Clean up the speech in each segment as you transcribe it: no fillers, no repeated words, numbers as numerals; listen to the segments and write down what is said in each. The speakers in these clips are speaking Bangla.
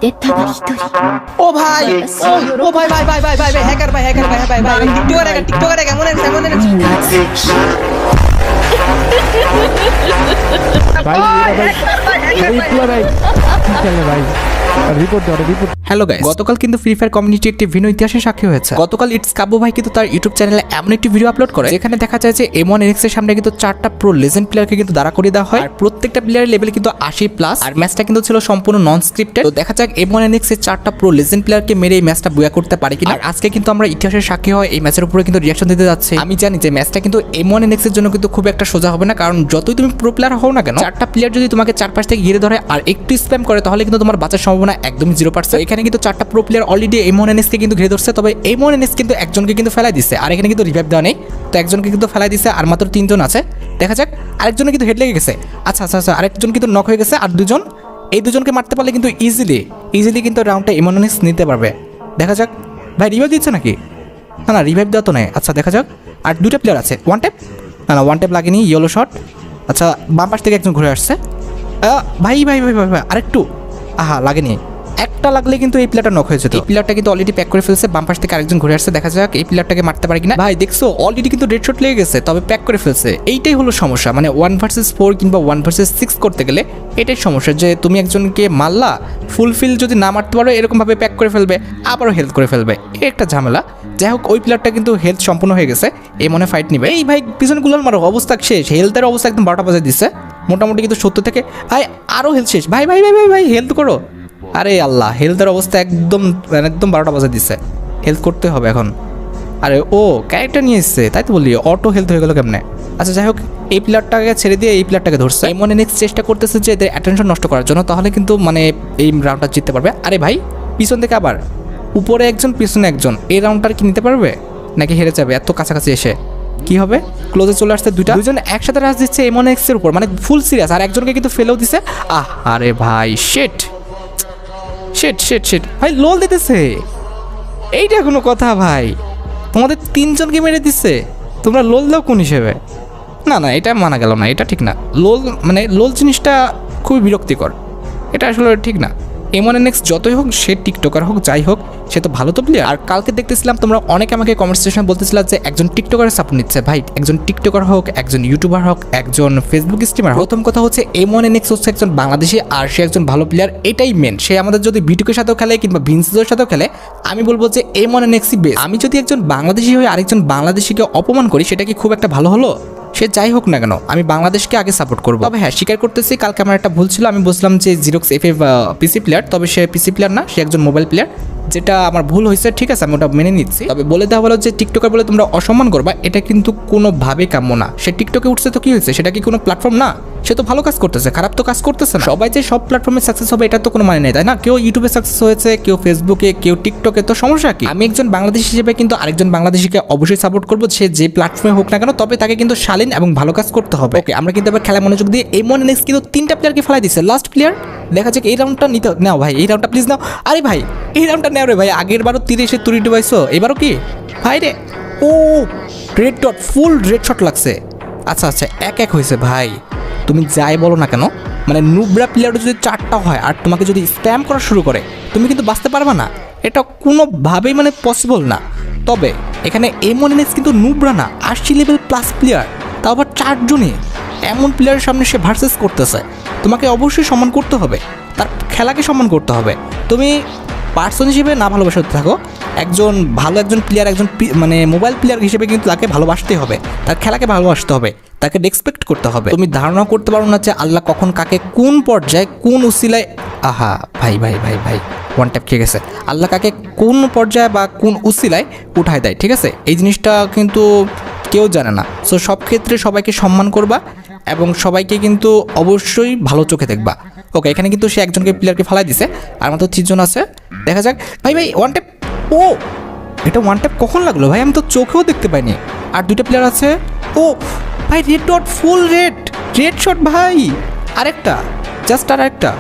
てただ一人 ও ভাই ও ভাই ভাই ভাই ভাই ভাই হ্যাকার ভাই হ্যাকার ভাই ভাই ভাই টিকটকার কেমন আছে কেমন আছে হ্যালো গাইস, গতকাল কিন্তু ফ্রি ফায়ার কমিউনিটি একটি ভিন্ন ইতিহাসের সাক্ষী হয়েছে। গতকাল ইটস কাব্য ভাই কিন্তু তার ইউটিউব চ্যানেলে এমন একটি ভিডিও আপলোড করে যেখানে দেখা যায় যে M1 NX এর সামনে কিন্তু 4টা প্রো লেজেন্ড প্লেয়ারকে কিন্তু দাঁড়া করিয়ে দেওয়া হয়, আর প্রত্যেকটা প্লেয়ারের লেভেল কিন্তু 80+, আর ম্যাচটা কিন্তু ছিল সম্পূর্ণ নন স্ক্রিপ্টেড। তো দেখা যাক M1 NX এর 4টা প্রো লেজেন্ড প্লেয়ারকে মেরে এই ম্যাচটা বুয়া করতে পারে কিনা। আর আজকে কিন্তু আমরা ইতিহাসের সাক্ষী হয় এই ম্যাচের উপরে কিন্তু রিঅ্যাকশন দিতে যাচ্ছি। আমি জানি যে ম্যাচটা কিন্তু M1 NX এর জন্য কিন্তু খুব একটা সোজা হবে না, কারণ যতই তুমি প্রো প্লেয়ার হও না কেন, 4টা প্লেয়ার যদি তোমাকে চারপাশ থেকে ঘিরে ধরে আর একটু স্প্যাম করে তাহলে কিন্তু তোমার বাঁচার সম্ভাবনা একদমই 0%। এখানে কিন্তু 4টা pro player already M1 NX কে কিন্তু ঘিরে ধরছে, তবে M1 NX কিন্তু একজনকে কিন্তু ফেলাই দিচ্ছে, আর এখানে কিন্তু রিভাইভ দেওয়া নেই, তো একজনকে কিন্তু ফেলাই দিচ্ছে, আর মাত্র 3জন আছে। দেখা যাক, আরেকজনে কিন্তু হেড লেগে গেছে। আচ্ছা আচ্ছা আচ্ছা, আরেকজন কিন্তু নক হয়ে গেছে, আর দুজন, এই দুজনকে মারতে পারলে কিন্তু ইজিলি কিন্তু রাউন্ডটা M1 NX নিতে পারবে। দেখা যাক, ভাই রিভাইভ দিচ্ছে নাকি? না না, রিভাইভ দেওয়া তো নেই। আচ্ছা দেখা যাক, আর দুটো প্লেয়ার আছে। ওয়ান ট্যাপ, না না ওয়ান ট্যাপ লাগেনি, ইয়েলো শট। আচ্ছা, বাম পাশ থেকে একজন ঘুরে আসছে। ভাই ভাই ভাই ভাই ভাই আরেকটু, আহা লাগেনি, একটা লাগলে কিন্তু এই প্লেয়ারটা নক হয়েছে। তো এই প্লেয়ারটা কিন্তু অলরেডি প্যাক করে ফেলছে, বাম পাশ থেকে আরেকজন ঘুরে আসছে। দেখা যাক এই প্লেয়ারটাকে মারতে পারে কিনা। ভাই দেখছো, অলরেডি কিন্তু রেড শট লেগে গেছে, তবে প্যাক করে ফেলছে। এইটাই হলো সমস্যা, মানে 1 vs 4 কিংবা 1 vs 6 করতে গেলে এটাই সমস্যা, যে তুমি একজনকে মারলা, ফুলফিল যদি না মারতে পারো এরকমভাবে প্যাক করে ফেলবে, আবারও হেলথ করে ফেলবে, একটা ঝামেলা। যাই হোক, ওই প্লেয়ারটা কিন্তু হেলথ সম্পূর্ণ হয়ে গেছে, এই মনে ফাইট নিবে। এই ভাই পিছনে গুলাল মারো, অবস্থা শেষ, হেলথের অবস্থা একদম 12টা বাজে দিচ্ছে মোটামুটি, কিন্তু 70 থেকে ভাই আরও হেলথ শেষ। ভাই ভাই ভাই ভাই ভাই হেলথ করো, আরে আল্লাহ, হেলথের অবস্থা একদম 12টা বাজে দিচ্ছে, হেলথ করতে হবে এখন। আরে ও ক্যারেক্টার নিয়ে এসছে, তাই তো বলি অটো হেলথ হয়ে গেল কেমনে। আচ্ছা যাই হোক, এই প্লেয়ারটাকে ছেড়ে দিয়ে এই প্লেয়ারটাকে ধরছে। M1 NX চেষ্টা করতেছে যে এদের অ্যাটেনশন নষ্ট করার জন্য, তাহলে কিন্তু মানে এই রাউন্ডটা জিততে পারবে। আরে ভাই পিছন থেকে আবার উপরে একজন পিছনে একজন, এই রাউন্ডটা কি নিতে পারবে নাকি হেরে যাবে এত কাছাকাছি এসে? কি হবে, ক্লোজে চলে আসছে দুজন একসাথে রাশ দিচ্ছে M1 NX এর উপর, মানে ফুল সিরিয়াস, আর একজনকে কিন্তু ফেলেও দিছে। আরে ভাই শিট ভাই, লোল দিতেছে, এইটা কোনো কথা ভাই? তোমাদের 3জনকে মেরে দিচ্ছে, তোমরা লোল দাও কোন হিসেবে? না না, এটা মানা গেল না, এটা ঠিক না। লোল মানে লোল জিনিসটা খুবই বিরক্তিকর, এটা আসলে ঠিক না। M1 NX যতই হোক, সে টিকটকার হোক যাই হোক, সে তো ভালো তো প্লেয়ার। আর কালকে দেখতেছিলাম তোমরা অনেকে আমাকে কমেন্ট সেকশনে বলতেছিলাম যে একজন টিকটকারের সাপোর্ট নিচ্ছে। ভাই একজন টিকটকার হোক, একজন ইউটিউবার হোক, একজন ফেসবুক স্ট্রিমার, প্রথম কথা হচ্ছে M1 NX হচ্ছে একজন বাংলাদেশি, আর সে একজন ভালো প্লেয়ার, এটাই মেন। সে আমাদের যদি বিটুকের সাথেও খেলে কিংবা ভিনসের সাথেও খেলে, আমি বলবো যে M1 NXই বেস্ট। আমি যদি একজন বাংলাদেশি হয়ে আরেকজন বাংলাদেশিকে অপমান করি, সেটা কি খুব একটা ভালো হলো? সে যাই হোক না কেন, আমি বাংলাদেশকে আগে সাপোর্ট করবো। তবে হ্যাঁ, স্বীকার করতেছি কালকে আমার একটা ভুল ছিল, আমি বলছিলাম যে জিরক্স FF পিসি প্লেয়ার, তবে সে পিসি প্লেয়ার না, সে একজন মোবাইল প্লেয়ার, যেটা আমার ভুল হয়েছে, ঠিক আছে আমি ওটা মেনে নিচ্ছি। তবে বলে দেওয়া হলো যে টিকটকার বলে তোমরা অসম্মান করবা, এটা কিন্তু কোনোভাবেই কাম্য না। সে টিকটকে উঠছে তো কি হয়েছে, সেটা কি কোনো প্ল্যাটফর্ম না? সে তো ভালো কাজ করতেছে, খারাপ তো কাজ করতেছে না। সবাই যে সব প্ল্যাটফর্মে সাকসেস হবে এটা তো কোনো মানে নেই, তাই না? কেউ ইউটিউবে সাকসেস হয়েছে, কেউ ফেসবুকে, কেউ টিকটকে, তো সমস্যা কি? আমি একজন বাংলাদেশি হিসেবে কিন্তু আরেকজন বাংলাদেশিকে অবশ্যই সাপোর্ট করবো, সে যে প্ল্যাটফর্মে হোক না কেন, তবে তাকে কিন্তু শালীন এবং ভালো কাজ করতে হবে। ওকে, আমরা কিন্তু এবার খেলা মনোযোগ দিয়ে M1 NX কিন্তু 3টা প্লেয়ারকে ফেলাই দিচ্ছে। লাস্ট প্লেয়ার, দেখা যাক এই রাউন্ডটা নিতে নাও ভাই, এই রাউন্ডটা প্লিজ নাও। আরে ভাই এই রাউন্ডটা নেও রে ভাই, আগের বারও 30 তুড়ি ডুবাইছো, এবারও কি ভাই রে? ও red dot, full red shot লাগছে। আচ্ছা আচ্ছা, এক হয়েছে ভাই। তুমি যাই বলো না কেন, মানে নুবরা প্লেয়ারও যদি 4টা হয় আর তোমাকে যদি স্প্যাম করা শুরু করে, তুমি কিন্তু বাঁচতে পারবে না, এটা কোনোভাবেই মানে পসিবল না। তবে এখানে M1 NX কিন্তু নুবরা না, 80 লেভেল প্লাস প্লেয়ার, তাও আবার 4জনই। এমন প্লেয়ারের সামনে সে ভার্সেস করতেছে, তোমাকে অবশ্যই সম্মান করতে হবে, তার খেলাকে সম্মান করতে হবে। তুমি পার্সন হিসেবে না ভালোবাসা থাকো, একজন ভালো একজন প্লেয়ার, একজন মানে মোবাইল প্লেয়ার হিসেবে কিন্তু তাকে ভালোবাসতেই হবে, তার খেলাকে ভালোবাসতে হবে, তাকে রেসপেক্ট করতে হবে। তুমি ধারণা করতে পারো না যে আল্লাহ কখন কাকে কোন পর্যায়ে কোন উসিলায়, আহা ভাই ভাই ভাই ভাই ওয়ান ট্যাপ খেয়ে গেছে, আল্লাহ কাকে কোন পর্যায়ে বা কোন উসিলায় উঠায় দেয়, ঠিক আছে? এই জিনিসটা কিন্তু কেউ জানে না। সো সব ক্ষেত্রে সবাইকে সম্মান করবা এবং সবাইকে কিন্তু অবশ্যই ভালো চোখে দেখবা। ওকে, এখানে কিন্তু সে একজনকে প্লেয়ারকে ফালাই দিছে, আর মাত্র 3জন আছে। দেখা যাক ভাই ভাই ওয়ান ট্যাপ, ও এটা ওয়ান ট্যাপ কখন লাগলো ভাই, আমি তো চোখেও দেখতে পাইনি। আর 2টা প্লেয়ার আছে। ও ভাই red dot, full red shot ভাই, আরেকটা জাস্ট, আর একটা।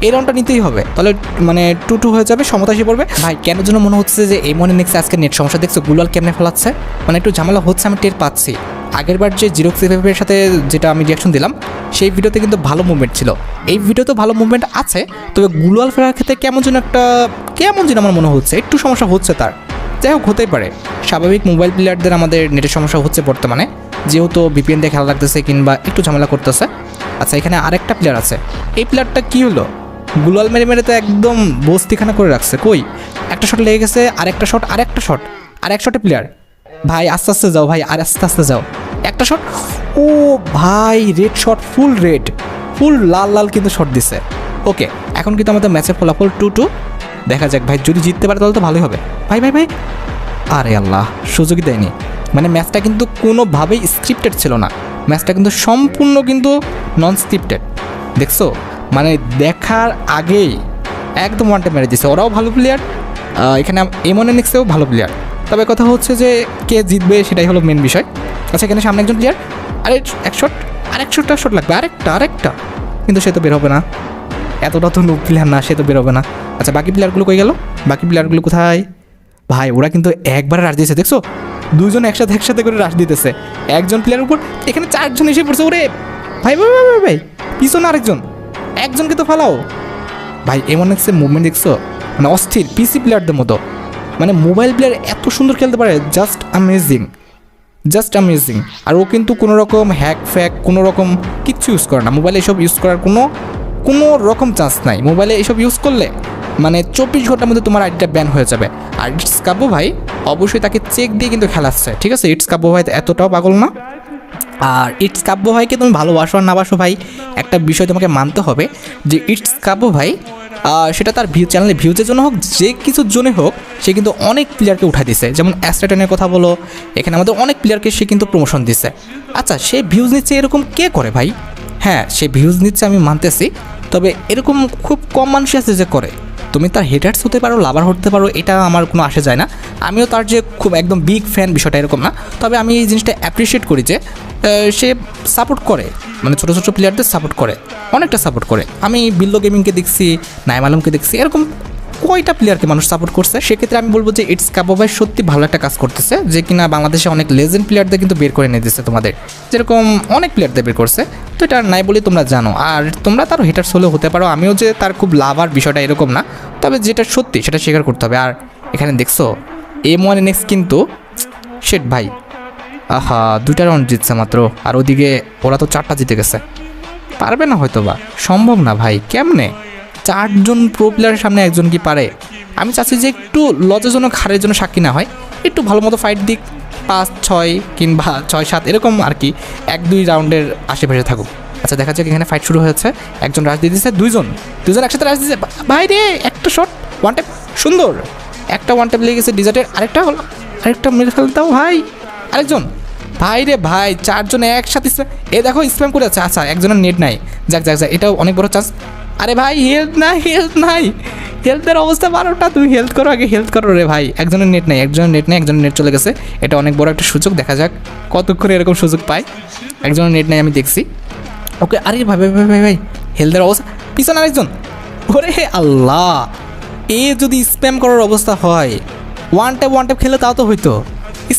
এই রাউন্ডটা নিতেই হবে, তাহলে মানে 2-2 হয়ে যাবে, সমতা এসে পড়বে। ভাই কেন যেন মনে হচ্ছে যে M1 নেক্সট আজকে নেট সমস্যা, দেখছো গুলাল কেমনে ফেলাচ্ছে, মানে একটু ঝামেলা হচ্ছে, আমি টের পাচ্ছি। আগের বার যে জিরোক্স এর সাথে যেটা আমি রিয়াকশন দিলাম সেই ভিডিওতে কিন্তু ভালো মুভমেন্ট ছিল, এই ভিডিওতে ভালো মুভমেন্ট আছে, তবে গুলাল ফেরার ক্ষেত্রে কেমন যেন আমার মনে হচ্ছে একটু সমস্যা হচ্ছে তার। যাই হোক, হতেই পারে, স্বাভাবিক মোবাইল প্লেয়ারদের আমাদের নেটের সমস্যা হচ্ছে বর্তমানে, যেহেতু VPN দিয়ে খেলা লাগতেছে কিংবা একটু ঝামেলা করতেছে। আচ্ছা, এখানে আরেকটা প্লেয়ার আছে, এই প্লেয়ারটা কী হলো, গুলাল মেরে মেরে তো একদম বস্তিখানা করে রাখছে। কই, একটা শট লেগে গেছে, আরেকটা শট, আর এক শটে প্লেয়ার। ভাই আস্তে আস্তে যাও ভাই, আর আস্তে আস্তে যাও, একটা শট, ও ভাই রেড শট, ফুল লাল কিন্তু শট দিছে। ওকে, এখন কিন্তু আমাদের ম্যাচের ফলাফল 2-2। দেখা যাক ভাই, যদি জিততে পারে তাহলে তো ভালোই হবে। ভাই আরে আল্লাহ, সুযোগই দেয়নি। মানে ম্যাচটা কিন্তু কোনোভাবেই স্ক্রিপ্টেড ছিল না, ম্যাচটা কিন্তু সম্পূর্ণ কিন্তু নন স্ক্রিপ্টেড। দেখছো, মানে দেখার আগেই একদম ওয়ান টাইম মেরে দিচ্ছে। ওরাও ভালো প্লেয়ার, এখানে M1 নেক্সটেও ভালো প্লেয়ার, তবে কথা হচ্ছে যে কে জিতবে সেটাই হলো মেন বিষয়। আচ্ছা, এখানে সামনে একজন প্লেয়ার, আরে এক শট, আরেকটা শট লাগবে, আরেকটা, কিন্তু সে তো বের হবে না, এতটা তো নো প্লেয়ার না, সে তো বের হবে না। আচ্ছা, বাকি প্লেয়ারগুলো কই গেল, বাকি প্লেয়ারগুলো কোথায়? ভাই ওরা কিন্তু একবারে রাশ দিয়েছে, দেখছো দুজন একসাথে করে রাশ দিতেছে একজন প্লেয়ারের উপর, এখানে 4 জন এসে পড়ছে। ওরে ভাই পিছনে একজনকে তো ফালাও। ভাই M1 নেক্সটের মুভমেন্ট দেখছো, মানে অস্থির, PC প্লেয়ারদের মতো, মানে মোবাইল প্লেয়ার এত সুন্দর খেলতে পারে, জাস্ট অ্যামেজিং। আর ও কিন্তু কোনো রকম হ্যাক কোনো রকম কিচ্ছু ইউজ করে না, মোবাইলে এসব ইউজ করার কোনো রকম চান্স নাই। মোবাইলে এসব ইউজ করলে মানে 24 ঘন্টার মধ্যে তোমার আইডিটা ব্যান হয়ে যাবে। আর ইটস কাব্য ভাই অবশ্যই তাকে চেক দিয়ে কিন্তু খেলাচ্ছে, ঠিক আছে? ইটস কাব্য ভাই এতটাও পাগল না। আর ইটস কাব্য ভাইকে তুমি ভালোবাসো আর না বাসো ভাই, একটা বিষয় তোমাকে মানতে হবে যে ইটস কাব্য ভাই সেটা তার চ্যানেলে ভিউজের জন্য হোক, যে কিছুর জন্য হোক, সে কিন্তু অনেক প্লেয়ারকে উঠা দিছে। যেমন অ্যাস্ট্রাটনের কথা বলো, এখানে আমাদের অনেক প্লেয়ারকে সে কিন্তু প্রমোশন দিছে। আচ্ছা, সে ভিউজ নিচ্ছে এরকম কে করে ভাই? হ্যাঁ, সে ভিউজ নিচ্ছে আমি মানতেছি, তবে এরকম খুব কম মানুষ আছে যে করে। তুমি তার হেটার্স হতে পারো, লাভার হতে পারো, এটা আমার কোনো আসে যায় না। আমিও তার যে খুব একদম বিগ ফ্যান বিষয়টা এরকম না, তবে আমি এই জিনিসটা অ্যাপ্রিসিয়েট করি যে সে সাপোর্ট করে, মানে ছোটো ছোটো প্লেয়ারদের সাপোর্ট করে, অনেকটা সাপোর্ট করে। আমি বিল্লো গেমিংকে দেখছি, নাইম আলমকে দেখছি, এরকম কয়টা প্লেয়ারকে মানুষ সাপোর্ট করছে। সেক্ষেত্রে আমি বলবো যে ইটস কাব্য ভাই সত্যি ভালো একটা কাজ করতেছে, যে কিনা বাংলাদেশে অনেক লেজেন্ড প্লেয়ারদের কিন্তু বের করে নিয়ে দিচ্ছে তোমাদের, যেরকম অনেক প্লেয়ারদের বের করছে। তো এটা নাই বলে তোমরা জানো, আর তোমরা তার হেটার্স হলেও হতে পারো, আমিও যে তার খুব লাভার বিষয়টা এরকম না, তবে যেটা সত্যি সেটা স্বীকার করতে হবে। আর এখানে দেখছো M1 নেক্সট কিন্তু শেট ভাই, আহা 2টা রাউন্ড জিতছে মাত্র, আর ওদিকে ওরা তো 4টা জিতে গেছে। পারবে না হয়তো বা, সম্ভব না ভাই, কেমনে 4 জন প্রো প্লেয়ারের সামনে একজন কি পারে? আমি চাচ্ছি যে একটু লজ্জাজনক হারের জন্য সাক্ষী না হয়, একটু ভালো মতো ফাইট দিক, 5-6 কিংবা 6-7 এরকম আর কি, 1-2 রাউন্ডের আশেপাশে থাকুক। আচ্ছা, দেখা যাক, এখানে ফাইট শুরু হয়েছে, একজন রাশ দিয়ে দিচ্ছে, দুজন একসাথে রাশ দিচ্ছে। ভাই রে, একটা শট, ওয়ান ট্যাপ, সুন্দর একটা ওয়ান ট্যাপ লেগে গেছে ডিজার্টের, আরেকটা মেরে ফেলতাও ভাই, আরেকজন। ভাই রে ভাই, 4 জন একসাথে এ দেখো স্প্যাম করে আছে। আচ্ছা, একজনের নেট নাই, যাক, এটাও অনেক বড় চান্স। আরে ভাই হেলথ নাই, হেলথের অবস্থা 12টা, তুমি হেলথ করো রে ভাই। একজনের নেট নাই, একজনের নেট চলে গেছে, এটা অনেক বড় একটা সুযোগ। দেখা যাক কতক্ষণে এরকম সুযোগ পায়। একজনের নেট নাই আমি দেখছি। ওকে, আরে ভাই হেলথের অবস্থা, পিছনে আরেকজন। ওরে আল্লাহ, এ যদি স্প্যাম করার অবস্থা হয়, ওয়ান ট্যাপ খেলে তাও তো হইতো।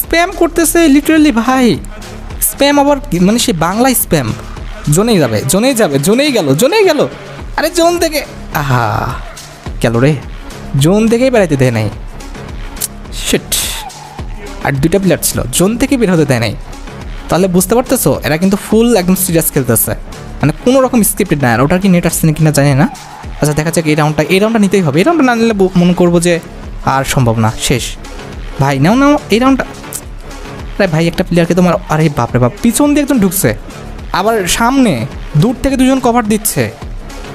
স্প্যাম করতেছে লিটারালি ভাই, স্প্যাম আবার মানে সে বাংলা স্প্যাম, জোনেই গেল। আরে জোন থেকে আহা গেল রে, জোন থেকেই বেড়াইতে দেয় নাই, শিট। আর 2টা প্লেয়ার ছিল, জোন থেকে বের হতে দেয় নাই। তাহলে বুঝতে পারতেছো এরা কিন্তু ফুল একদম সিরিয়াস খেলতেছে, মানে কোনো রকম স্ক্রিপ্টেড না। আর ওটার কি নেট আসছে কিনা জানি না। আচ্ছা, দেখা যাক, এই রাউন্ডটা নিতেই হবে। এই রাউন্ডটা না নিলে মনে করবো যে আর সম্ভব না, শেষ। ভাই নাও এই রাউন্ডটা। আরে ভাই, একটা প্লেয়ারকে তোমার, আরে বাপরে বাপ, পিছন দিয়ে একজন ঢুকছে, আবার সামনে দূর থেকে 2জন কভার দিচ্ছে।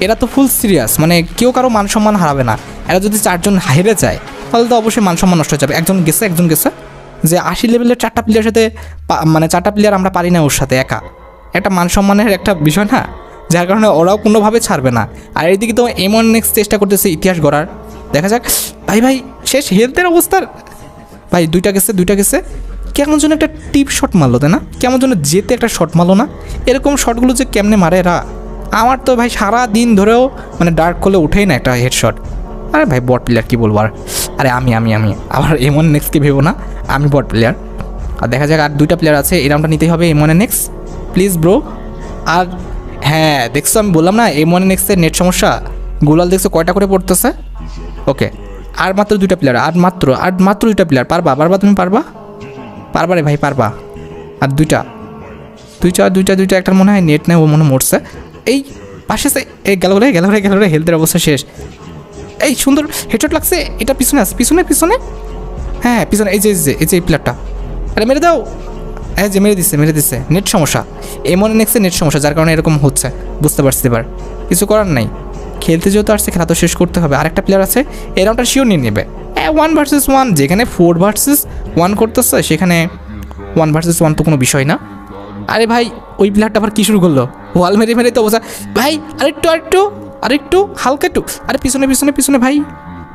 এরা তো ফুল সিরিয়াস, মানে কেউ কারো মান সম্মান হারাবে না। এরা যদি 4 জন হেরে যায় তাহলে তো অবশ্যই মান সম্মান নষ্ট হয়ে যাবে। একজন গেছে যে 80 লেভেলের 4টা প্লেয়ারের সাথে, মানে 4টা প্লেয়ার আমরা পারি না ওর সাথে একা, একটা মান সম্মানের একটা বিষয় না, যার কারণে ওরাও কোনোভাবে ছাড়বে না। আর এইদিকে তো M1 নেক্সট চেষ্টা করতেছে ইতিহাস গড়ার। দেখা যাক ভাই শেষ হেলথের অবস্থার। ভাই 2টা গেছে, কেমন যেন একটা টিপ শট মারলো, তাই না? কেমন যেন যেতে একটা শট মারলো না? এরকম শটগুলো যে কেমনে মারে এরা, আমার তো ভাই সারা দিন ধরেও মানে ডার্ক করলে উঠেই না একটা হেডশট। আরে ভাই বট প্লেয়ার কী বলবো আর, আরে আমি আবার এমন নেক্সটকে ভেবো না, আমি বট প্লেয়ার। আর দেখা যাক আর 2টা প্লেয়ার আছে, এই রাউন্ডটা নিতেই হবে এমন নেক্সট প্লিজ ব্রো। আর হ্যাঁ দেখছো আমি বললাম না এমন নেক্সটের নেট সমস্যা, গুলাল দেখছো কয়টা করে পড়তেছে। ওকে আর মাত্র 2টা প্লেয়ার, আর মাত্র 2টা প্লেয়ার। পারবা তুমি পারবা রে ভাই পারবা। আর দুইটা একটার মনে হয় নেট নেই, ও মনে মরছে। এই পাশে এই গেল রে হেলথের অবস্থা শেষ। এই সুন্দর হেডশট লাগছে, এটা পিছনে আছে পিছনে হ্যাঁ পিছনে, এই যে এই প্লেয়ারটা, আরে মেরে দাও। হ্যাঁ যে মেরে দিচ্ছে নেট সমস্যা, এমন নেক্সটে নেট সমস্যা, যার কারণে এরকম হচ্ছে বুঝতে পারছি। এবার কিছু করার নাই, খেলতে যেহেতু আসছে খেলা তো শেষ করতে হবে। আরেকটা প্লেয়ার আছে, এই রাউন্ডটা শিওর নিয়ে নেবে। 1 ভার্সেস 1, যেখানে 4 ভার্সেস 1 করতেছে সেখানে 1 ভার্সেস 1 তো কোনো বিষয় না। আরে ভাই ওই প্লেয়ারটা আবার কী শুরু করলো, ওয়াল মেরে তো অবস্থা। ভাই আরেকটু হালকা একটু, আরে পিছনে ভাই।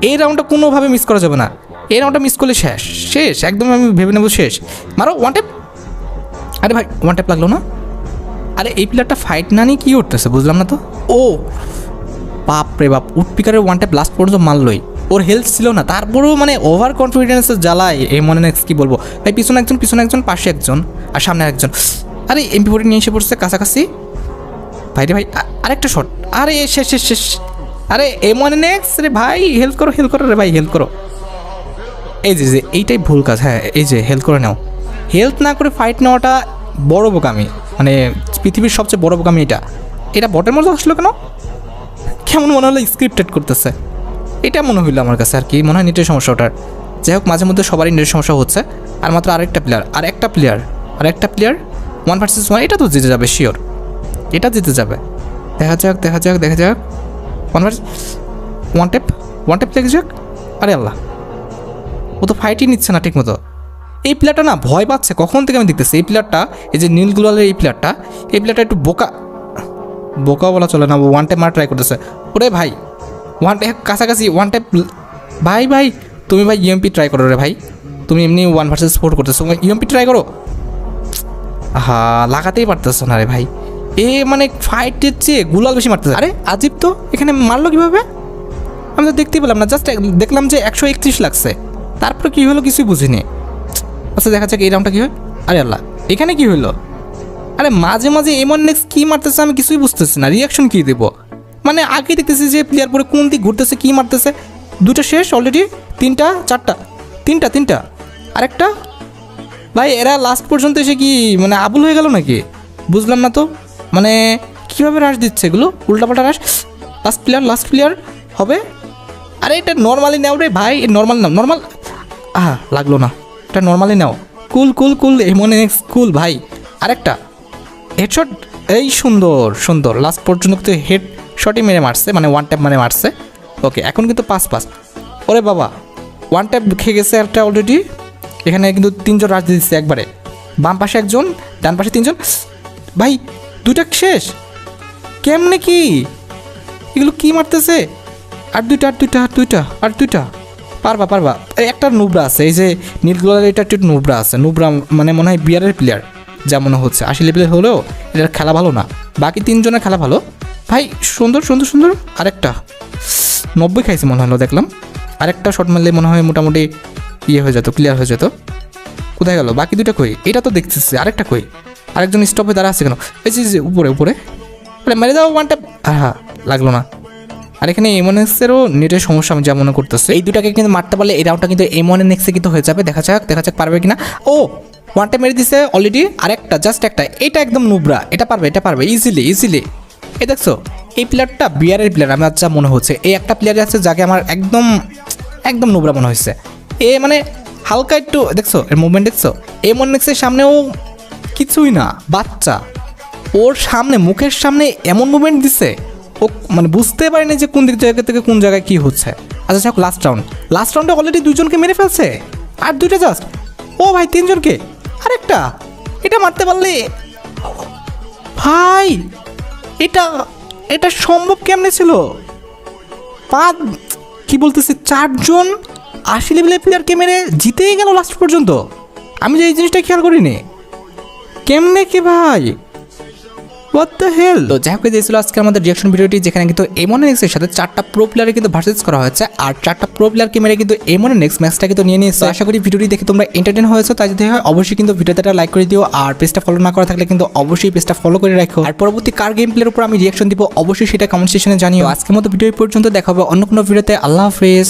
এই রাউন্ডটা কোনোভাবে মিস করা যাবে না, এই রাউন্ডটা মিস করলে শেষ একদম, আমি ভেবে নেবো শেষ। মারো 1 ট্যাপ। আরে ভাই 1 ট্যাপ লাগলো না। আরে এই প্লেয়ারটা ফাইট না নিয়ে কী করতেছে বুঝলাম না তো। ও বাপ রে বাপ, উডপিকারের 1 ট্যাপ লাস্ট পর্যন্ত মারলই, ওর হেলথ ছিল না, তারপরেও মানে ওভার কনফিডেন্সের জ্বালায় এই মনে নেক্সট কী বলবো ভাই। পিছনে একজন পাশে একজন আর সামনে একজন। আরে MP40 নিয়ে এসে পড়ছে কাছাকাছি। ভাই রে ভাই আরেকটা শট, আরে শেষ। আরে মনে নেক্সট রে ভাই, হেল্প করো রে ভাই, হেল্প করো। এই যে এইটাই ভুল কাজ। হ্যাঁ এই যে হেল্প করে নাও, হেল্প না করে ফাইট নেওয়াটা বড় বোকামি, মানে পৃথিবীর সবচেয়ে বড় বোকামি এটা বটের মধ্যে আসলো কেমন মনে হলো স্ক্রিপ্টেড করতেছে, এটা মনে হইলো আমার কাছে আর কি। মনে হয় নেটের সমস্যা ওটার। যাই হোক মাঝে মধ্যে সবারই নেটের সমস্যা হচ্ছে। আর মাত্র আরেকটা প্লেয়ার 1 ভার্সেস 1, এটা তো জিতে যাবে শিওর, এটা জিতে যাবে। দেখা যাক 1 ট্যাপ লেগে যাক। আরে আল্লাহ, ও তো ফাইটই নিচ্ছে না ঠিক মতো। এই প্লেয়ারটা না ভয় পাচ্ছে কখন থেকে আমি দেখতেছি। এই প্লেয়ারটা, এই যে নীল গুলালের এই প্লেয়ারটা একটু বোকা বলা চলে না, 1 ট্যাপ মারা ট্রাই করতেছে। ওরে ভাই 1 ট্যাপ কাছাকাছি, 1 ট্যাপ। ভাই তুমি ভাই ইএমপি ট্রাই করো রে ভাই, তুমি এমনি 1 ভার্সেস 4 করতেছো, ইএমপি ট্রাই করো। লাগাতেই পারতেছো না রে ভাই, মানে ফাইটের চেয়ে গুলাল বেশি মারতেছে। আরে আজিব তো, এখানে মারলো কীভাবে আমি তো দেখতেই পেলাম না, জাস্ট দেখলাম যে 131 লাগছে, তারপর কী হলো কিছুই বুঝিনি। আচ্ছা দেখা যাক এই রাউন্ডটা কী হয়। আরে আল্লাহ, এখানে কী হলো? আরে মাঝে এমন নেক্সট কী মারতেছে আমি কিছুই বুঝতেছি না, রিয়াকশন কী দেবো। মানে আগে দেখতেছি যে প্লেয়ার পরে কোন দিক ঘুরতেছে, কী মারতেছে। 2টা শেষ অলরেডি, 3টা আরেকটা। ভাই এরা লাস্ট পর্যন্ত এসে কি মানে আবুল হয়ে গেল নাকি বুঝলাম না তো। মানে কীভাবে রাশ দিচ্ছে এগুলো, উল্টাপাল্টা রাশ। লাস্ট প্লেয়ার হবে। আরে এটা নর্মালি নাও রে ভাই, নর্মাল লাগলো না, এটা নর্মালি নাও। কুল এমনে কুল ভাই। আরেকটা হেডশট, এই সুন্দর লাস্ট পর্যন্ত কিন্তু হেডশটই মেরে মারছে, মানে 1 ট্যাপ মানে মারছে। ওকে এখন কিন্তু পাস। ওরে বাবা 1 ট্যাপ খেয়ে গেছে একটা অলরেডি। এখানে কিন্তু 3জন রাশ দিচ্ছে একবারে, বাম পাশে একজন, ডান পাশে 3জন। ভাই 2টা শেষ, কেমনে কি এগুলো কি মারতেছে? আর দুইটা পারবা। একটা নুবরা আছে, এই যে নীলগুলার এটা একটু নুবরা আছে, নুবরা মানে মনে হয় বিয়ারের প্লেয়ার যা মনে হচ্ছে। 80 লেভেলের হলেও এটার খেলা ভালো না, বাকি 3জনের খেলা ভালো। ভাই সুন্দর। আরেকটা 90 খাইছে মনে হলো দেখলাম। আরেকটা শট মারলে মনে হয় মোটামুটি হয়ে যেত, ক্লিয়ার হয়ে যেত। কোথায় গেল বাকি 2টা? কই এটা তো দেখতেছি, আরেকটা কই? আরেকজন স্টপে দাঁড়া আছে কেন? এই যে উপরে মেরে দাও 1 ট্যাপ। লাগলো না। আর এখানে এমএনএক্সেরও নেটের সমস্যা আমি যা মনে করতেছি। এই 2টাকে কিন্তু মারতে পারলে এই রাউন্ডটা কিন্তু এমএনএক্সে কিন্তু হয়ে যাবে। দেখা যাক পারবে কিনা। ও 1 ট্যাপ মেরে দিছে অলরেডি। আরেকটা জাস্ট একটা, এটা একদম নুবরা, এটা পারবে ইজিলি। এই দেখছো এই প্লেয়ারটা বিয়ারের প্লেয়ার আমার যা মনে হচ্ছে। এই একটা প্লেয়ার আছে যাকে আমার একদম নুবরা মনে হচ্ছে। মানে হালকা একটু দেখছো এর মুভমেন্ট, দেখছো এমএনএক্সের সামনেও কিছুই না, বাচ্চা। ওর সামনে মুখের সামনে এমন মুভমেন্ট দিচ্ছে ও মানে বুঝতে পারেনি যে কোন জায়গা থেকে কোন জায়গায় কী হচ্ছে। আচ্ছা যাক লাস্ট রাউন্ডে অলরেডি 2জনকে মেরে ফেলছে, আর 2টা জাস্ট। ও ভাই 3জনকে, আরেকটা। এটা মারতে পারলে ভাই এটা সম্ভব কেমনে ছিল? কি বলতেছে 4জন 80 লেভেলের প্লেয়ারকে মেরে জিতেই গেল লাস্ট পর্যন্ত। আমি যে এই জিনিসটা খেয়াল করিনি, কেমনে কি ভাই? What the hell. তো যাই হোক এই ছিল আজকে আমাদের রিঅ্যাকশন ভিডিওটি, যেখানে কিন্তু এমএনএক্স এর সাথে 4টা প্রো প্লেয়ারে কিন্তু ভার্সেস করা হয়েছে, আর 4টা প্রো প্লেয়ারকে মেরে কিন্তু এমএনএক্স ম্যাচটা কিন্তু নিয়ে নিয়েছে। আশা করি ভিডিওটি দেখে তোমরা এন্টারটেইন হয়েছো, তাই যদি হয় অবশ্যই কিন্তু ভিডিওতে একটা লাইক করে দিও, আর পেজটা ফলো না করা থাকলে কিন্তু অবশ্যই পেজটা ফলো করে রাখো। আর পরবর্তী কার গেম প্লের উপর আমি রিঅ্যাকশন দিব অবশ্যই সেটা কমেন্ট সেকশনে জানিও। আজকের মতো ভিডিও পর্যন্ত দেখা হবে অন্য কোনো ভিডিওতে। আল্লাহ হাফেজ।